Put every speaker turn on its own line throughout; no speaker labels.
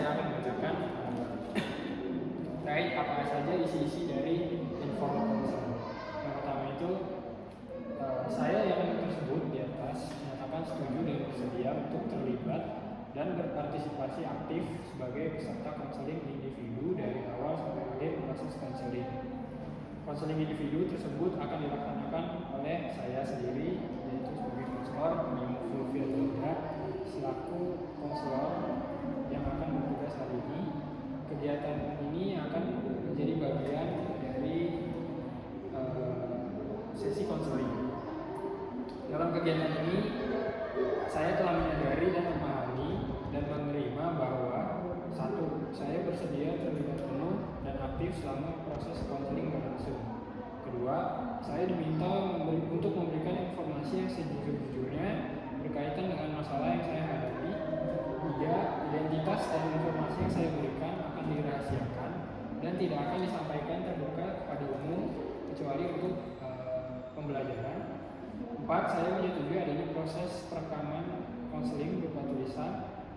saya akan bacakan terkait apa saja isi-isi dari informal consent. Yang pertama itu saya yang tersebut di atas menyatakan setuju dan bersedia untuk terlibat dan berpartisipasi aktif sebagai peserta konseling individu dari awal sampai akhir proses konseling. Konseling individu tersebut akan dilaksanakan oleh saya sendiri, yaitu sebagai konselor Nimo Fulvia Chandra selaku konselor yang akan bertugas hari ini. Kegiatan ini akan menjadi bagian dari sesi konseling. Dalam kegiatan ini, saya telah menyadari dan memahami dan menerima bahwa satu, saya bersedia terlibat penuh dan aktif selama proses konseling berlangsung. Kedua, saya diminta untuk memberikan informasi yang sejujur-jujurnya berkaitan dengan masalah yang saya hadapi. Tiga, identitas dan informasi yang saya berikan akan dirahasiakan dan tidak akan disampaikan terbuka kepada umum kecuali untuk pembelajaran. Empat, saya menyetujui adanya proses perekaman konseling berupa tulisan,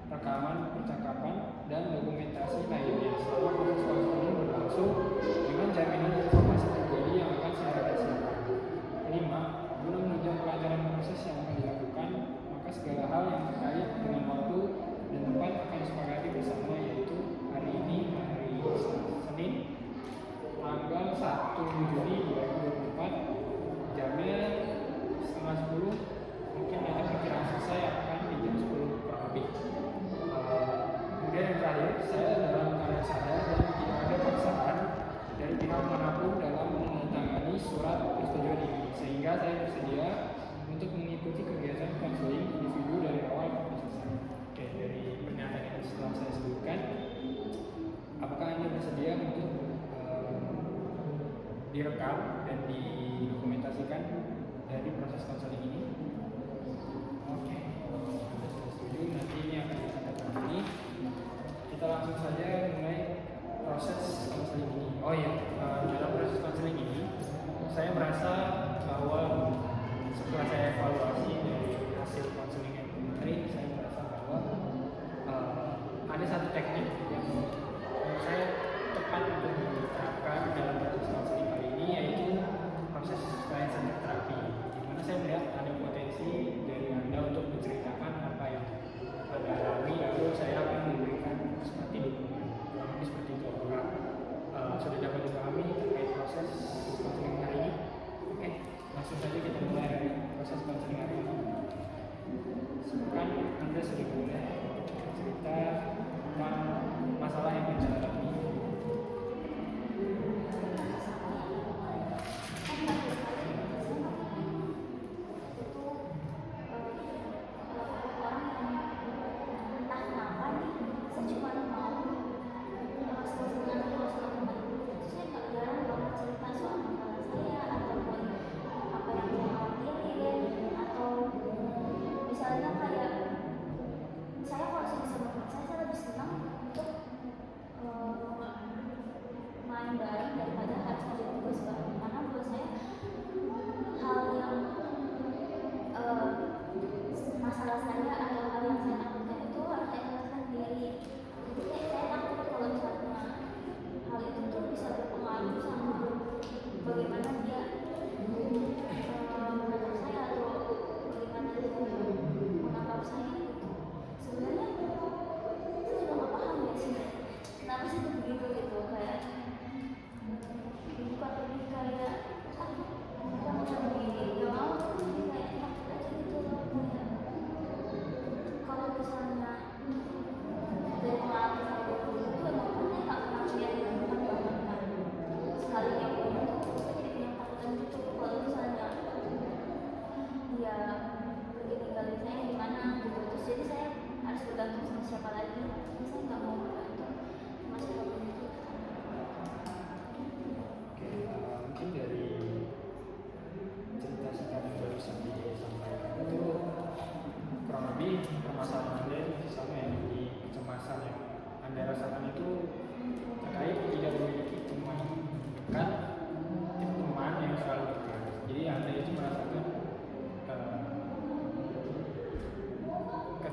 rekaman percakapan, dan dokumentasi lainnya selama proses konseling berlangsung dengan jaminan informasi pribadi yang akan saya rahasiakan. Kelima, guna menunjang kelancaran proses yang akan dilakukan, maka segala hal yang terkait dengan waktu dan tempat akan disepakati bersama, yaitu hari ini, hari Senin, tanggal 1 Juni 2024, jamnya 9:30, mungkin nanti perkiraan selesai akan di jam 10 kurang lebih. Kemudian yang terakhir, saya dalam keadaan sadar dan tidak ada paksaan dari pihak manapun dalam menandatangani surat persetujuan ini, sehingga saya bersedia untuk mengikuti kegiatan konseling individu dari awal sampai selesai. Oke, dari pernyataan yang setelah saya sebutkan, apakah Anda bersedia untuk direkam dan didokumentasikan dari proses konseling ini? Oke, Anda sudah setuju, nanti ini akan kita tangani. Kita langsung saja mulai proses konseling ini. Oh iya, dalam proses konseling ini, saya merasa bahwa setelah saya evaluasi dari hasil konseling yang kemarin, saya merasa bahwa ada satu teknik yang menurut saya tepat untuk diterapkan dalam proses konseling kali ini, yaitu proses client-centered therapy, di mana saya melihat ada potensi dari Anda untuk menceritakan apa yang Anda alami, lalu saya akan memberikan seperti dokumen. Jadi seperti itu, apakah sudah dapat dipahami terkait proses konseling hari ini? Oke, langsung saja kita mulai dari proses konseling hari ini. Sebutkan Anda sudah boleh cerita tentang masalah yang Anda alami.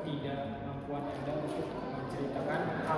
ketidakmampuan Anda untuk menceritakan hal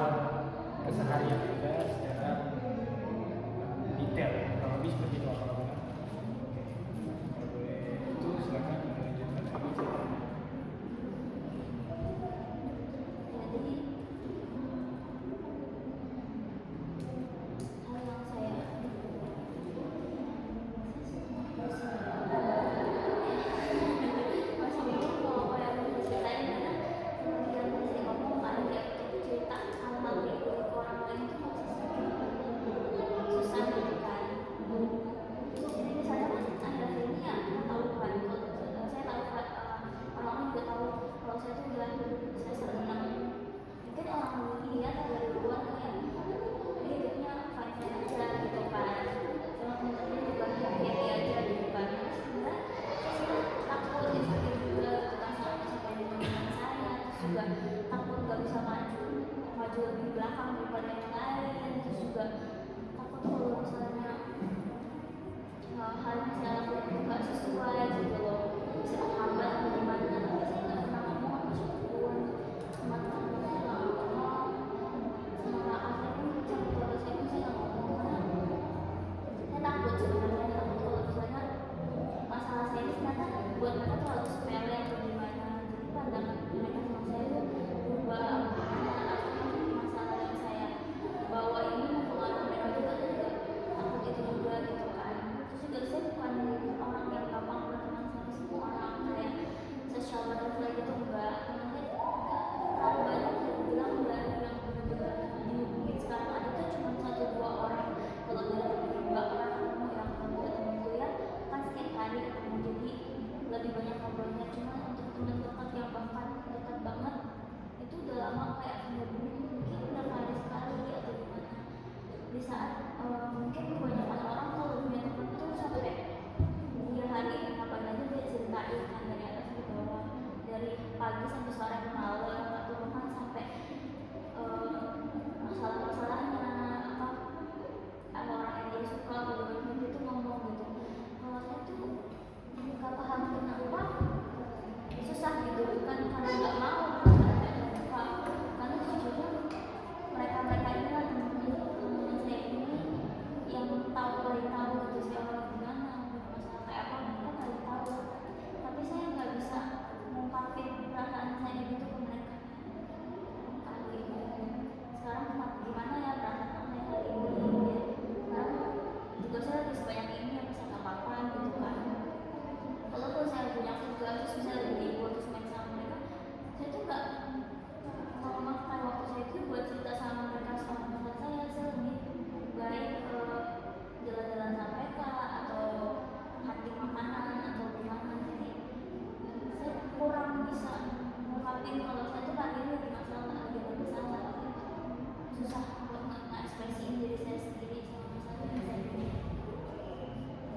susah buat mengekspresiin diri saya sendiri sama masalah diri saya sendiri.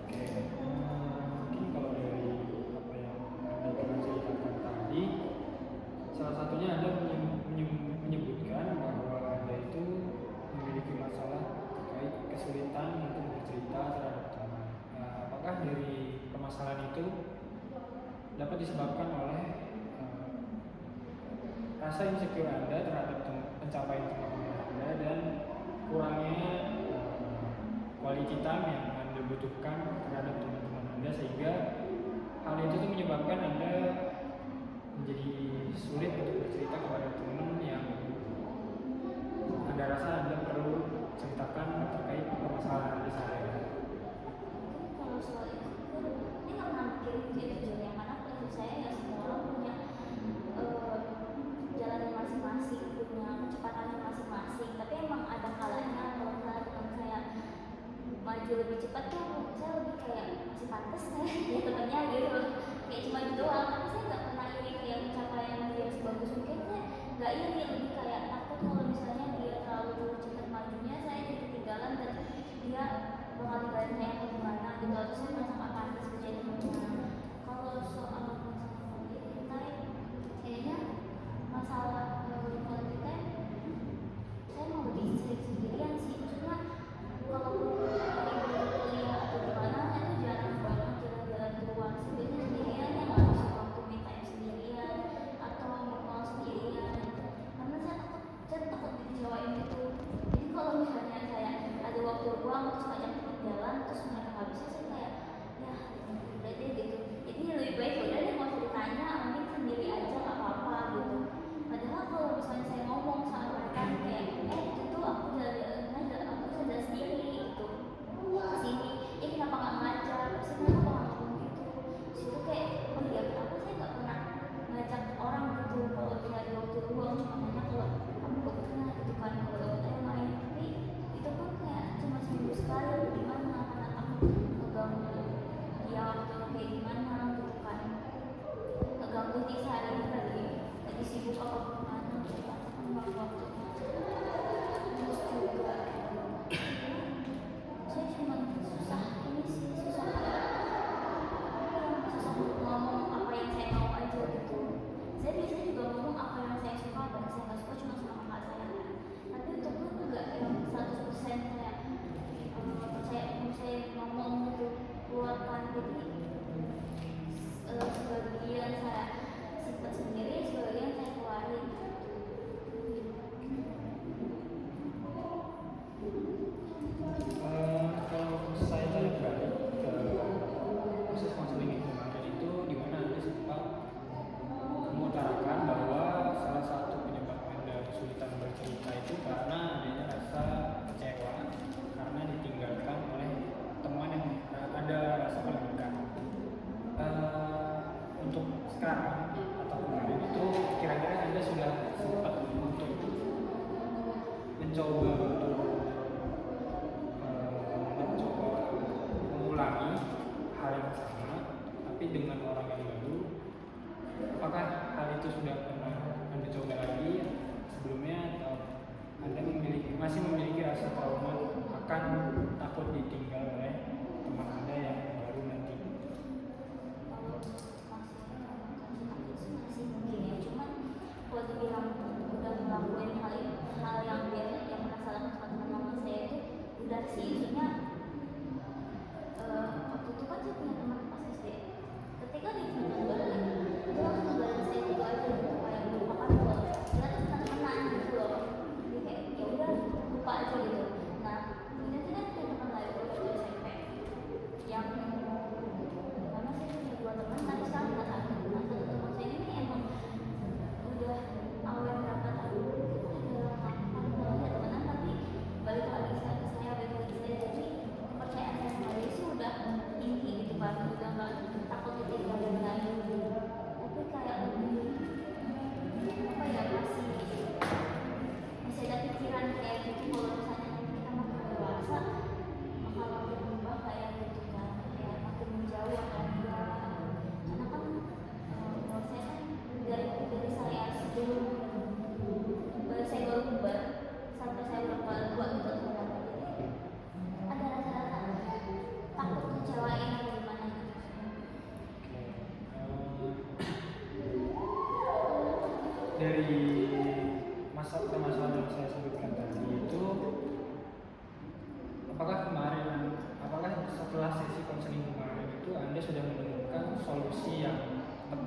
Oke, mungkin kalau dari apa yang Anda pernah ceritakan tadi, salah satunya Anda menyebutkan bahwa Anda itu memiliki masalah terkait kesulitan untuk bercerita terhadap teman. Apakah dari permasalahan itu dapat disebabkan oleh rasa insecure Anda terhadap pencapaian teman-teman Anda dan kurangnya quality time yang Anda butuhkan terhadap teman-teman Anda, sehingga hal itu tuh menyebabkan Anda menjadi sulit untuk bercerita kepada teman yang Anda rasa Anda perlu ceritakan terkait permasalahan Anda sehari-hari.
Mungkin kalau soal itu ini nggak pernah mikirin gitu jujurnya, karena prinsip saya ya semua orang punya jalannya masing-masing, punya kecepatannya masing-masing. Tapi emang ada kalanya kalau misalnya teman saya maju lebih cepat tuh saya lebih kayak masih pantas kayak ya temennya gitu, kayak cuma itu doang. Tapi saya nggak pernah iri kayak pencapaian dia masih bagus, mungkin saya nggak iri, lebih kayak takut kalau misalnya dia terlalu cepat majunya saya jadi ketinggalan dan dia bakal tinggalin saya ke gimana gitu, atau saya merasa nggak pantas menjadi temennya. Kalau soal masalah quality time, kayaknya masalah quality time saya mau lebih sering sendirian sih. Maksudnya kalaupun kuliah atau gimana itu jarang banget jalan-jalan keluar, sebenarnya sendirian yang harus waktu me time sendirian atau mau sendirian, karena saya takut dikecewain gitu. Jadi kalau misalnya saya ada waktu luang terus ngajak teman jalan terus mereka nggak bisa, saya kayak ya udah deh gitu. Jadi lebih baik udah deh nggak usah ditanya, mending sendiri aja nggak apa-apa gitu. Padahal kalau misalnya saya ngomong sama mereka kayak itu tuh aku jalan sendiri gitu kesini, kenapa nggak ngajak, pasti mereka bakal ngomong gitu. Situ kayak oh iya kenapa saya nggak pernah ngajak orang gitu kalau dia ada waktu luang, cuma nanya kalau kamu gak pernah gitu kan, kalau saya main. Tapi itu pun kayak cuma seminggu sekali gimana, karena takut ngeganggu dia waktu kayak gimana gitu kan, ngeganggu di sehari lagi sibuk apa gimana gitu kan, waktu terus juga saya cuma susah ini sih, susah untuk ngomong apa yang saya mau aja gitu. Saya biasanya juga ngomong apa yang saya suka, apa yang saya nggak suka cuma sama kakak saya kan. Tapi untuk itu enggak yang 100% kayak saya ngomong gitu keluarkan. Jadi sebagian saya simpan sendiri, sebagian saya keluarin.
Kalau saya balik ke proses konseling yang kemarin itu, di mana Anda sempat mengutarakan bahwa salah satu penyebab Anda kesulitan bercerita itu karena adanya rasa kecewa karena ditinggalkan oleh teman yang Anda rasa paling dekat. Untuk sekarang atau kemarin itu kira-kira Anda sudah sempat untuk mencoba mengulangi hal yang sama tapi dengan orang yang baru? Apakah hal itu sudah pernah Anda coba lagi sebelumnya, atau Anda masih memiliki rasa trauma akan takut ditinggal oleh teman Anda yang baru nanti?
Masih mungkin ya, cuman kalau dibilang udah ngelakuin hal yang dia yang masalah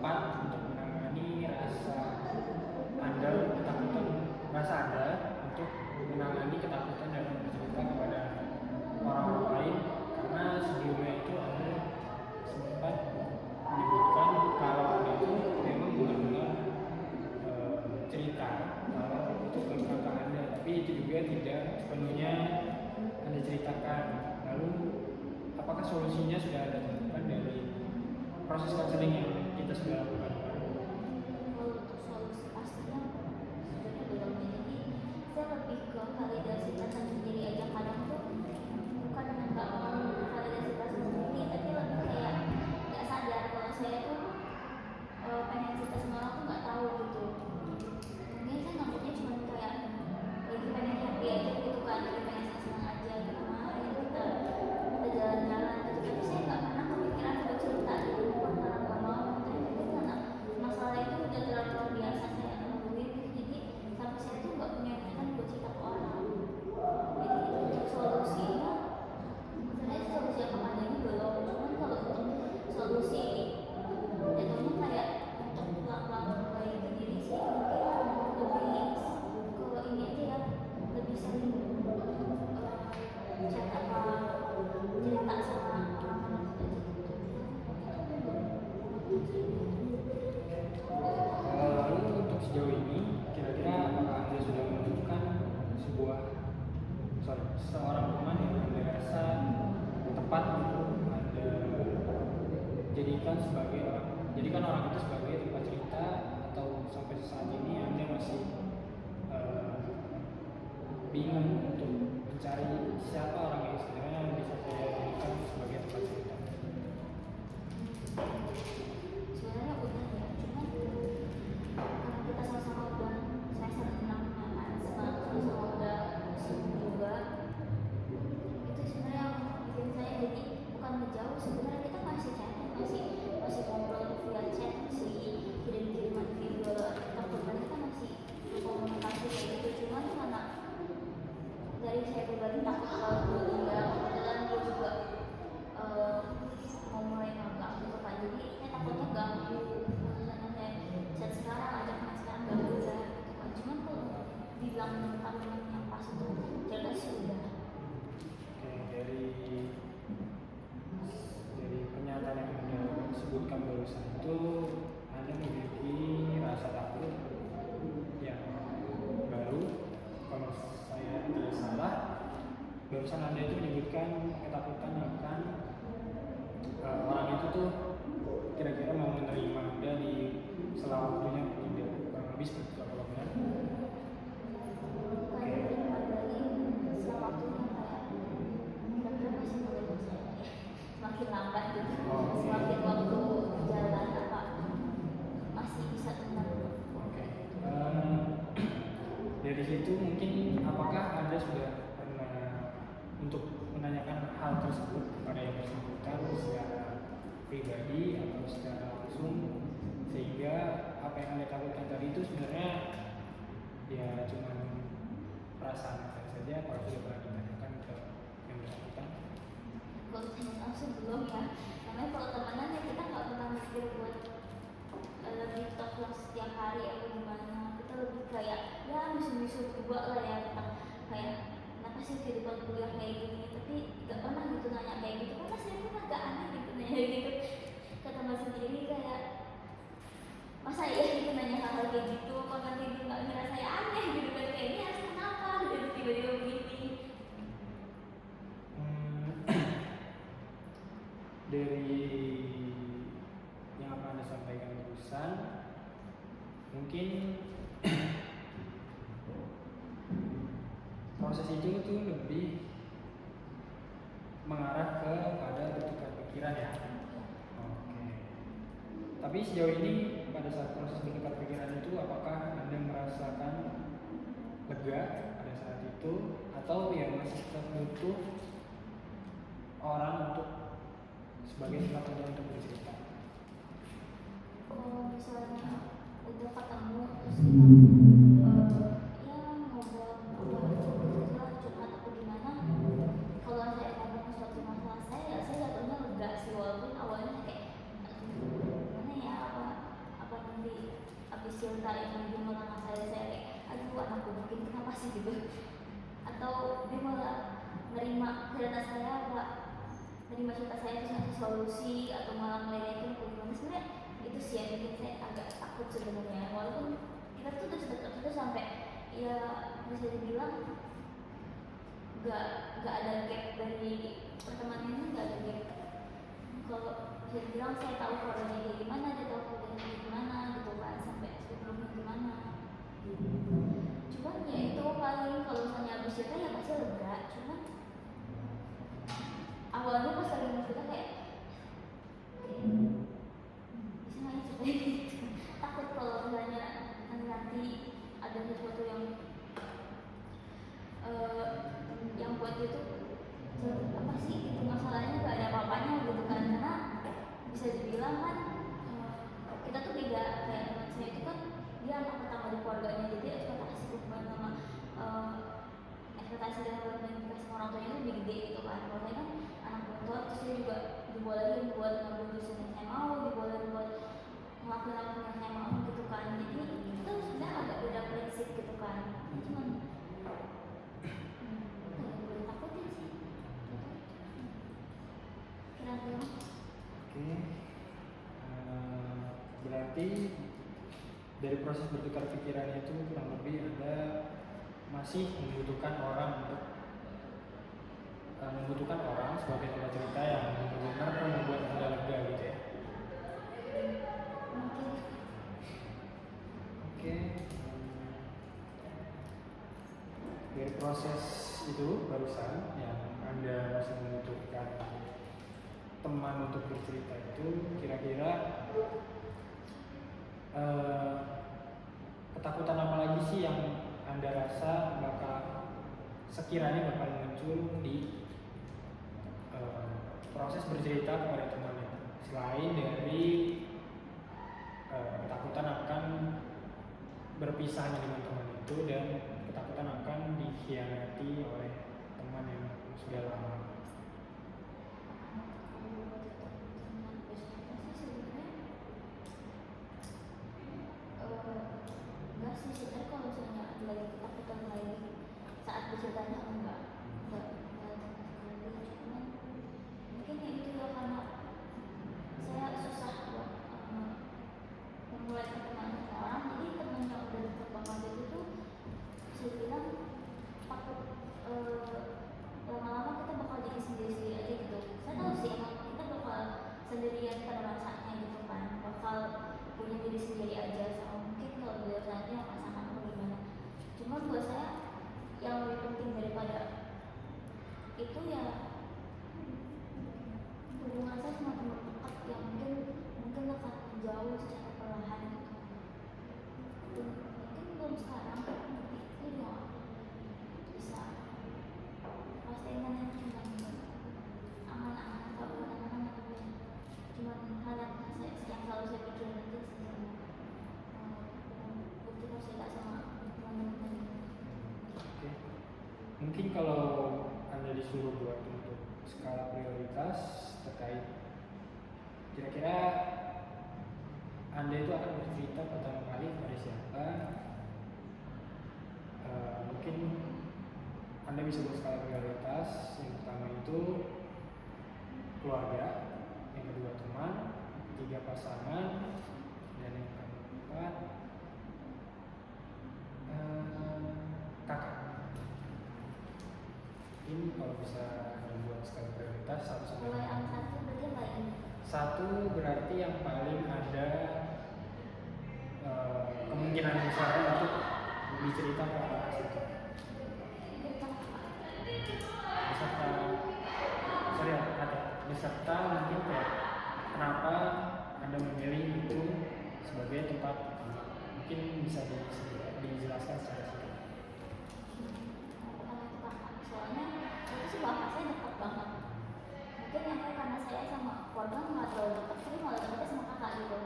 tepat untuk menangani rasa Anda ketakutan, rasa Anda untuk menangani ketakutan dalam bercerita kepada orang lain, karena sebelumnya itu Anda sempat menyebutkan kalau Anda itu memang benar-benar cerita kalau itu ke kakak Anda, tapi itu juga tidak sepenuhnya Anda ceritakan. Lalu apakah solusinya sudah Anda temukan dari proses konseling yang kita sudah lakukan?
Kalau untuk solusi pastinya sebenarnya belum ya. Jadi saya lebih ke validasi perasaan sendiri aja. Kadang tuh bukan nggak mau validasi perasaan sendiri, tapi lebih kayak nggak sadar kalau saya tuh pengen cerita sama orang tuh nggak tahu gitu. Mungkin saya nganggapnya cuma kayak lagi pengen happy aja gitu kan, lagi pengen senang aja gitu, main kita jalan-jalan gitu. Tapi saya nggak pernah kepikiran buat cerita gitu, bukan karena nggak mau, tapi mungkin karena masalah itu udah terlalu luar biasa saya laluin gitu. Jadi sampai saya tuh nggak punya niatan buat cerita ke orang. Jadi untuk solusinya, sebenarnya solusi yang kemana ini belum. Cuman kalau untuk solusi jatuhnya kayak untuk pelan-pelan memperbaiki diri sih, mungkin lebih ke ini aja ya, lebih sering chat apa cerita sama orang-orang
Lalu untuk sejauh ini, kira-kira apakah Anda sudah menemukan seorang teman yang Anda rasa tepat untuk Anda jadikan orang itu sebagai tempat cerita, atau sampai saat ini Anda masih bingung untuk mencari siapa orang yang sebenarnya bisa saya jadikan sebagai tempat cerita?
sebenarnya udah ya, cuman karena kita sama-sama udah saya sering kenalnya kan, sama-sama udah sering juga, itu sebenarnya yang bikin saya jadi bukan ngejauh. Sebenarnya kita masih chatting, masih ngobrol via chat, masih kirim-kiriman video pertemuan, kita masih komunikasi kayak gitu. Cuman karena dari saya pribadi takut kalau dia kebetulan dia juga mau mulai magang gitu kan, jadi saya takutnya ganggu. Karena saya chat sekarang, ajak main sekarang, ganggu saya gitu kan. Cuman kalau dibilang menemukan teman yang pas itu jelas sih udah.
Oke, dari pernyataan yang Anda sebutkan barusan itu, Anda memiliki rasa takut yang baru. Kalau saya tidak salah, barusan Anda itu menyebutkan ketakutan akan orang itu tuh kira-kira mau menerima Anda di selama waktunya atau tidak, kurang lebih seperti itu, kalau benar.
Kayak terima dari selama waktunya kayak kira-kira masih menerima saya ya. Semakin lambat gitu, semakin waktu jalan apa masih bisa tenang.
Oke. Dari situ mungkin apakah Anda sudah pernah untuk menanyakan hal tersebut kepada yang bersangkutan secara pribadi atau secara langsung, sehingga apa yang Anda takutkan tadi itu sebenarnya ya cuma perasaan Anda saja? Kalau sudah pernah ditanyakan ke yang bersangkutan?
Kalau tanya langsung belum ya, namanya kalau temenan ya kita nggak pernah mikir buat lebih talk yang setiap hari atau gimana. Kita lebih kayak ya misu-misu juga lah ya, tentang kayak kenapa sih kehidupan kuliah kayak gini, tapi nggak pernah gitu nanya kayak gitu. Kan saya pun agak aneh gitu nanya gitu ke teman sendiri, kayak masa ya gitu nanya hal-hal kayak gitu, kok nanti dia nggak ngira saya aneh gitu kan, kayak ini harus kenapa gitu tiba-tiba begini.
Dari yang akan Anda sampaikan barusan, mungkin proses itu tuh lebih mengarah kepada bertukar pikiran ya. Oke. Tapi sejauh ini pada saat proses bertukar pikiran itu, apakah Anda merasakan lega pada saat itu, atau ya masih tetap butuh orang untuk sebagai tempat Anda untuk bercerita?
Kalau misalnya udah ketemu terus kita ya ngobrol apa curhat atau gimana, kalau saya ngomong suatu masalah saya jatuhnya lega sih, walaupun awalnya kayak aduh gimana ya, apa sih gitu, atau dia malah nerima cerita saya apa, nerima cerita saya terus ngasih solusi atau malah ngeledekin atau gimana. Sebenarnya itu sih yang bikin saya agak takut sebenarnya, walaupun kita tuh udah sedekat itu sampai ya bisa dibilang nggak ada gap dari pertemanan ini, nggak ada gap. Kalau bisa dibilang saya tahu keluarganya dia gimana, dia tahu keluarganya dia gimana gitu kan, sampai sebelumnya gimana. Cuman ya itu paling kalau misalnya habis cerita ya pasti lega. Cuman awalnya pas lagi cerita kayak bisa nggak ya ceritain gitu. Takut kalau misalnya nanti ada sesuatu yang buat dia tuh apa sih gitu, masalahnya nggak ada apa-apanya gitu kan, karena bisa dibilang kan kita tuh beda. Kayak teman saya itu kan dia anak pertama di keluarganya, jadi ekspektasi hubungan sama ekspektasi dan komunikasi sama orang tuanya itu lebih gede gitu kan. Kalau saya kan anak perempuan, terus dia juga dibolehin buat ngambil jurusan yang saya mau, dibolehin buat ngelakuin apa yang saya mau gitu kan. Jadi itu sebenarnya agak beda prinsip gitu kan. Cuman takutin sih kira-kira.
Oke. Berarti dari proses bertukar pikiran itu kurang lebih Anda masih membutuhkan orang sebagai tempat cerita yang benar-benar membuat Anda lega gitu ya.
Mungkin
Oke. Dari proses itu barusan yang Anda masih membutuhkan teman untuk bercerita itu, kira-kira ketakutan apa lagi sih yang Anda rasa sekiranya bakal muncul di proses bercerita kepada temannya, selain dari ketakutan akan berpisahnya dengan teman itu dan ketakutan akan dikhianati oleh teman yang sudah lama.
enggak sih sebenarnya. Kalau misalnya ada lagi ketakutan lagi saat berceritanya enggak sama sekali. Cuman mungkin ya itu ya, karena saya susah buat memulai pertemanan sama orang. Jadi teman yang udah dekat banget itu tuh bisa bilang takut lama-lama kita bakal jadi sendiri-sendiri aja gitu. Saya tahu sih emang kita bakal sendirian pada masanya gitu kan, bakal punya diri sendiri aja, sama mungkin kalau beliau saatnya pasangan atau gimana. Cuma buat saya yang lebih penting daripada itu ya hubungan saya sama teman dekat yang mungkin akan jauh secara perlahan gitu. Dan mungkin belum sekarang, nanti itu juga bisa pastikan yang cuma aman-aman atau aman-aman aja. Cuma hal yang selalu saya pikirin aja sih, bukti kalau saya sama teman-teman.
Oke. Mungkin kalau Anda disuruh buat untuk skala prioritas terkait kira-kira Anda itu akan bercerita pertama kali kepada siapa, mungkin Anda bisa buat skala prioritas. Yang pertama itu keluarga, yang kedua teman, ketiga pasangan, dan yang keempat kakak. Ini kalau bisa dibuat skala prioritas 1 sampai
Kalau yang
5.
satu berarti apa ini?
1 berarti yang paling ada kemungkinan besar untuk bercerita ke arah situ. Beserta mungkin kayak kenapa Anda memilih itu sebagai tempat pertama. Mungkin bisa dijelaskan secara singkat.
Pertama itu kakak, soalnya itu sih bapak saya dekat banget. Mungkin yang karena saya sama keluarga nggak terlalu dekat, tapi malah dekatnya sama kakak gitu.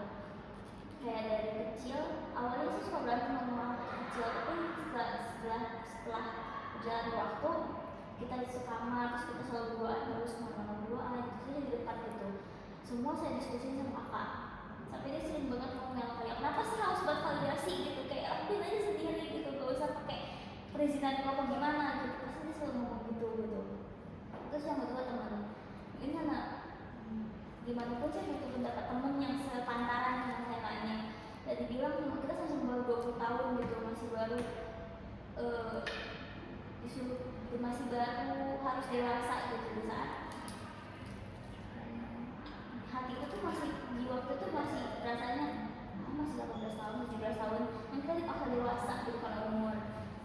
Kayak dari kecil, awalnya sih suka berantem sama orang kecil, tapi setelah berjalan waktu kita di sekamar, terus kita selalu berduaan, terus malam berduaan, terus jadi dekat gitu. Semua saya diskusiin sama kakak, sampai dia sering banget ngomel kayak kenapa sih harus bervalidasi gitu, kayak lakuin aja sendiri gitu, gak usah pakai perizinan kau gimana gitu, pasti dia selalu ngomong gitu. Terus yang kedua teman, ini karena gimana pun saya butuh pendapat temen yang sepantaran dengan saya nanya. Dan dibilang kita sama baru 20 tahun gitu, masih baru disuruh masih baru harus dewasa gitu di saat hatiku tuh masih di waktu itu masih rasanya masih 18 tahun, 17 tahun, nanti kan dipaksa dewasa gitu kalau umur.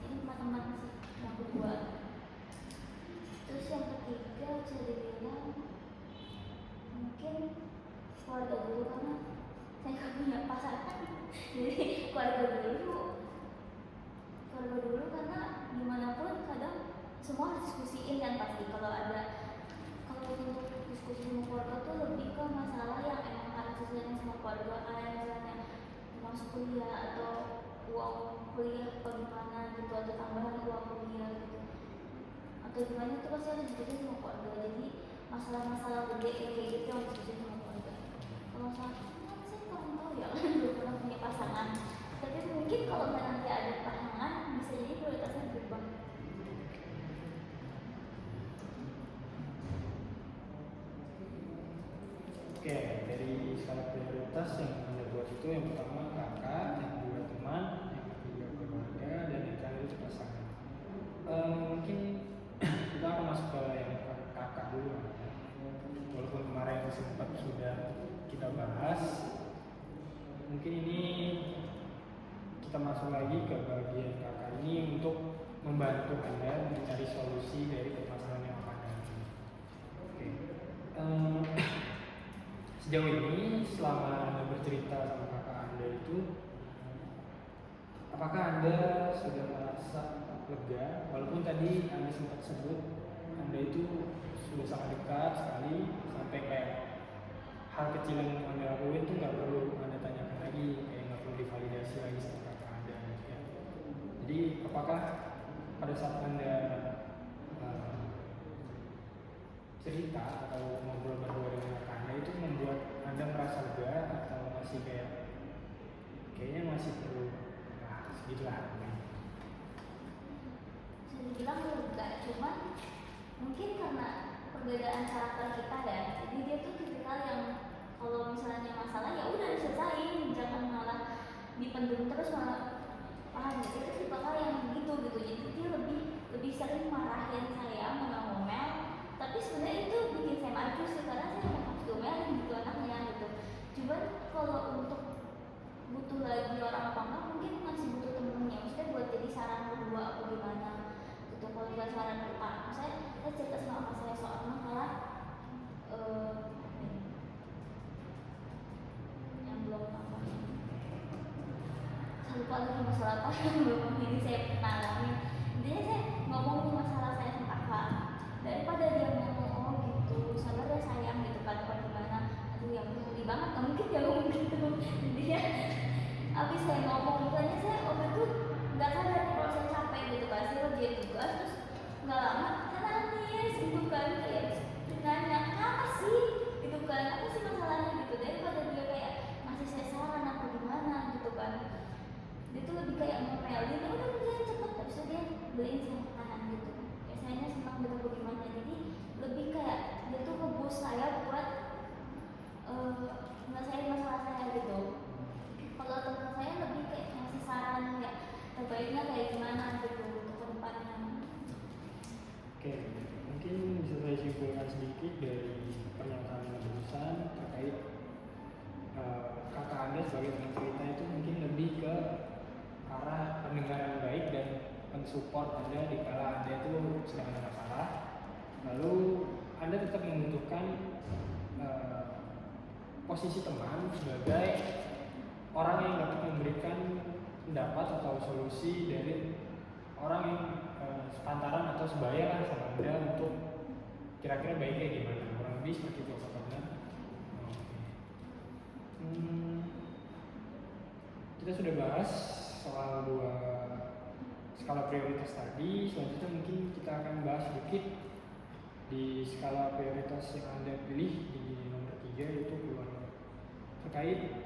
Ini teman-teman sih yang kedua. Terus yang ketiga bisa dibilang mungkin keluarga dulu, karena saya gak punya pasangan jadi keluarga dulu karena gimana pun kadang semua harus diskusiin kan pasti. Kalau untuk diskusi sama keluarga tuh lebih ke masalah yang emang harus diselesaikan sama keluarga, kayak misalnya masuk kuliah atau uang kuliah bagaimana gitu, atau tambahan uang kuliah gitu, atau gimana itu pasti harus diskusi sama keluarga. Jadi masalah-masalah gede kayak gitu yang harus diskusi sama keluarga. Kalau saya kurang tahu ya, belum pernah punya pasangan, tapi mungkin kalau nanti ada pasangan bisa jadi prioritasnya berubah.
Oke, dari skala prioritas yang Anda buat itu yang pertama kakak, yang kedua teman, yang ketiga keluarga, dan yang terakhir itu pasangan. Mungkin kita akan masuk ke yang kakak dulu. Walaupun kemarin sempat sudah kita bahas, mungkin ini kita masuk lagi ke bagian kakak ini untuk membantu Anda mencari solusi dari permasalahan yang akan datang. Oke. Sejauh ini selama Anda bercerita sama kakak Anda itu, apakah Anda sudah merasa lega? Walaupun tadi Anda sempat sebut Anda itu sudah sangat dekat sekali, sampai kayak hal kecil yang Anda lakuin itu nggak perlu Anda tanyakan lagi, kayak nggak perlu divalidasi lagi sama kakak Anda gitu ya. Jadi apakah pada saat Anda cerita atau ngobrol berdua dengan kakak Anda itu membuat Anda merasa lega, atau masih kayaknya masih perlu segitulah?
Bisa dibilang lega, cuman mungkin karena perbedaan karakter kita ya. Jadi dia tuh tipikal yang kalau misalnya masalah ya udah diselesain, jangan malah dipendam terus, malah paham ya. Itu tipikal yang gitu. Jadi dia lebih sering marahin saya, ngomel-ngomel, tapi sebenarnya itu bikin saya maju sih, karena saya mau harus diomelin gitu anaknya gitu. Cuman kalau untuk butuh lagi orang apa enggak, mungkin masih butuh temennya, maksudnya buat jadi saran kedua apa gimana gitu. Kalau nggak saran pertama, saya cerita sama saya soal masalah yang belum apa, saya lupa lagi masalah apa yang belum ini saya pernah alami. Intinya saya ngomongin masalah saya sama kakak, daripada dia ngomong oh gitu sabar ya sayang gitu kan apa gimana, aduh yang peduli banget nggak mungkin dia ngomong gitu. Dia abis saya ngomong, makanya saya waktu itu nggak sadar kalau saya capek gitu kan, saya kerjain tugas terus nggak lama saya nangis gitu kan, kayak nanya apa sih gitu kan, apa sih masalahnya gitu, daripada dia kayak ngasih saya saran apa gimana gitu kan. Dia tuh lebih kayak ngomelin, ya udah kerjain cepet, terus dia beliin saya makanan gitu, ya sayanya senang gitu bagaimana. Jadi lebih kayak dia tuh ngeboost saya buat nyelesain masalah saya gitu. Kalau teman saya lebih kayak ngasih saran ya terbaiknya kayak gimana gitu untuk kedepannya.
Oke, mungkin bisa saya simpulkan sedikit dari pernyataan barusan terkait kakak Anda sebagai teman cerita itu mungkin lebih ke arah pendengaran baik dan mensupport Anda di kala Anda itu sedang ada masalah. Lalu Anda tetap membutuhkan posisi teman sebagai orang yang dapat memberikan pendapat atau solusi dari orang yang sepantaran atau sebaya lah sama Anda untuk kira-kira baiknya gimana, kurang lebih seperti itu Anda. Kita sudah bahas soal dua skala prioritas tadi. Selanjutnya mungkin kita akan bahas sedikit di skala prioritas yang Anda pilih di nomor 3, yaitu keluarga, terkait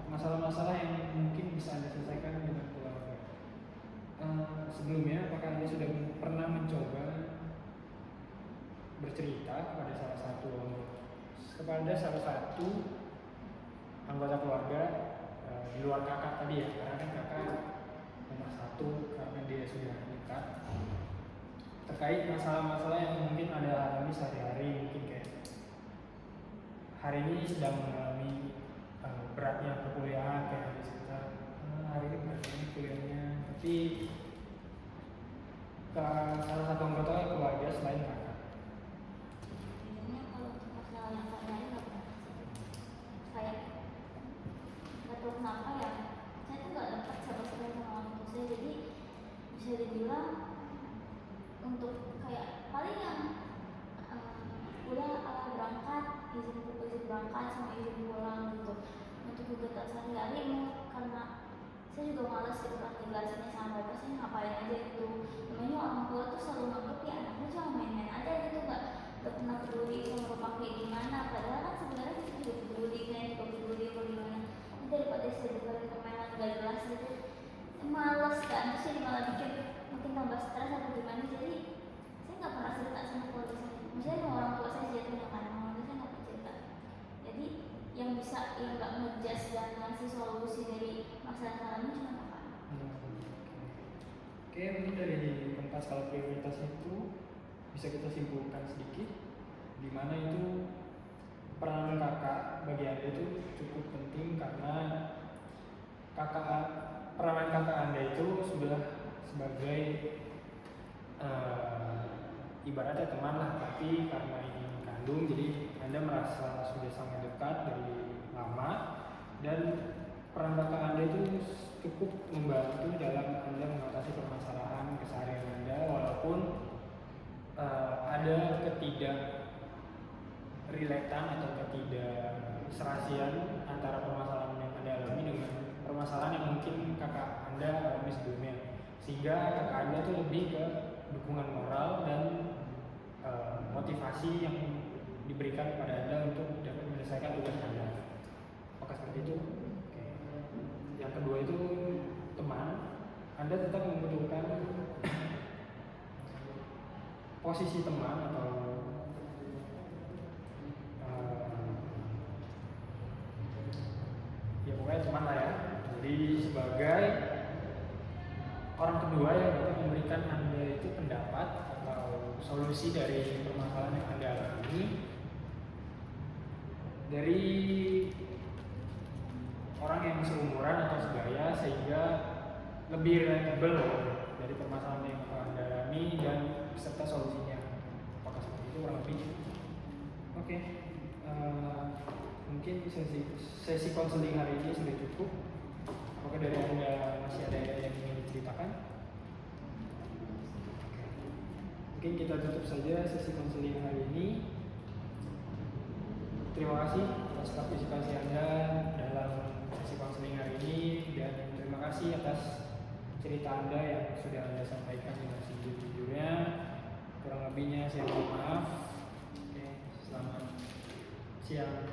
masalah-masalah yang mungkin bisa Anda selesaikan dengan keluarga. Sebelumnya, apakah Anda sudah pernah mencoba bercerita kepada salah satu anggota keluarga di luar kakak tadi ya, karena kan kakak nomor satu karena dia sudah nikah, terkait masalah-masalah yang mungkin Anda alami sehari-hari, mungkin kayak hari ini sedang mengalami beratnya perkuliahan, kayak di sekitar hari ini beratnya kuliahnya, tapi ke salah satu anggota keluarga selain kakak.
Sebenarnya kalau untuk masalah yang sehari-hari nggak pernah sih. Kayak nggak tahu kenapa ya, saya tuh nggak dapat sabar-sabar sama orang tua saya, jadi bisa dibilang untuk kayak paling yang udah berangkat, izin berangkat sama izin pulang gitu. Untuk kegiatan sehari-hari karena saya juga malas gitu kan jelasinnya sama bapak saya ngapain aja gitu. Namanya orang tua tuh selalu nganggep ya anaknya cuma main-main aja gitu, nggak pernah peduli sama bapak kayak gimana. Padahal kan sebenarnya kita juga peduli kan, juga peduli bagaimana. Ini daripada saya dengerin permainan gak jelas gitu, males kan, terus jadi malah bikin makin tambah stres atau gimana. Jadi saya nggak pernah cerita sama keluarga saya. Maksudnya sama orang tua saya jatuhnya kan, sama orang tua saya nggak pernah cerita. Jadi yang bisa yang nggak ngejudge dan ngasih solusi dari masalah ini cuma kakak.
Oke, mungkin dari tentang skala prioritas itu bisa kita simpulkan sedikit, di mana itu peranan kakak bagi Anda itu cukup penting karena peranan kakak Anda itu sudah sebagai ibaratnya teman lah, tapi karena ini kandung jadi Anda merasa sudah sangat dekat dari lama, dan peran kakak Anda itu cukup membantu dalam Anda mengatasi permasalahan keseharian Anda, walaupun ada ketidak-relatean atau ketidakserasian antara permasalahan yang Anda alami dengan permasalahan yang mungkin kakak Anda alami sebelumnya, sehingga kakak Anda itu lebih ke dukungan moral dan motivasi yang diberikan kepada Anda untuk dapat menyelesaikan tugas Anda. Apakah seperti itu? Oke. Yang kedua itu teman. Anda tetap membutuhkan posisi teman atau ya pokoknya teman lah ya. Jadi sebagai orang kedua yang dapat memberikan Anda itu pendapat atau solusi dari permasalahan yang Anda alami dari orang yang seumuran atau segaya, sehingga lebih relatable dari permasalahan yang Anda alami dan beserta solusinya. Apakah seperti itu kurang lebih? Oke. Mungkin sesi konseling hari ini sudah cukup. Apakah dari Anda masih ada yang ingin diceritakan? Mungkin kita tutup saja sesi konseling hari ini. Terima kasih atas partisipasi Anda dalam sesi konseling hari ini, dan terima kasih atas cerita Anda yang sudah Anda sampaikan dengan sejujurnya. Kurang lebihnya saya mohon maaf. Oke, selamat siang.